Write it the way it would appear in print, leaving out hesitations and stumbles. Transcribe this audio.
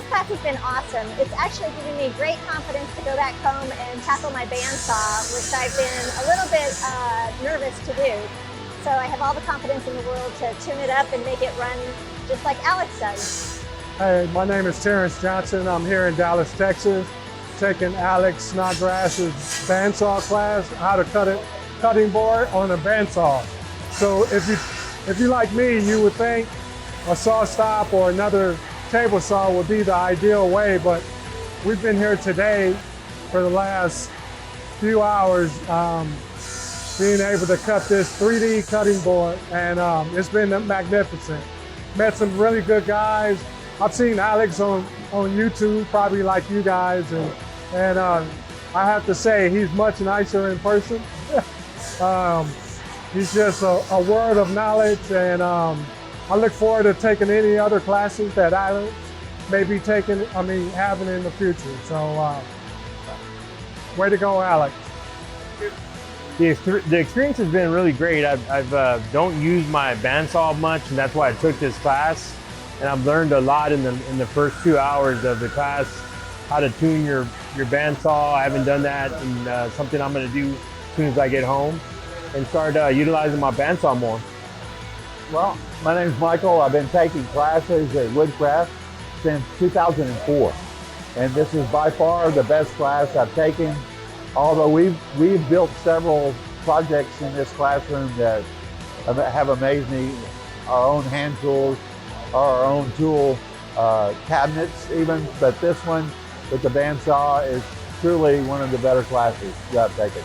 this class has been awesome. It's actually given me great confidence to go back home and tackle my bandsaw, which I've been a little bit nervous to do. So I have all the confidence in the world to tune it up and make it run just like Alex does. Hey, my name is Terrence Johnson. I'm here in Dallas, Texas, taking Alex Snodgrass's bandsaw class, how to cut cutting board on a bandsaw. So if you like me, you would think a saw stop or another table saw would be the ideal way, but we've been here today for the last few hours being able to cut this 3D cutting board, and it's been magnificent. Met some really good guys. I've seen Alex on YouTube, probably like you guys, and I have to say he's much nicer in person. He's just a word of knowledge, and I look forward to taking any other classes that Alex may be having in the future. So, way to go, Alex. The experience has been really great. I've don't use my bandsaw much, and that's why I took this class. And I've learned a lot in the first 2 hours of the class, how to tune your bandsaw. I haven't done that, and something I'm going to do as soon as I get home and start utilizing my bandsaw more. Well, my name's Michael. I've been taking classes at Woodcraft since 2004, and this is by far the best class I've taken. Although we've built several projects in this classroom that have amazed me, our own hand tools, our own tool cabinets even, but this one with the bandsaw is truly one of the better classes that I've taken.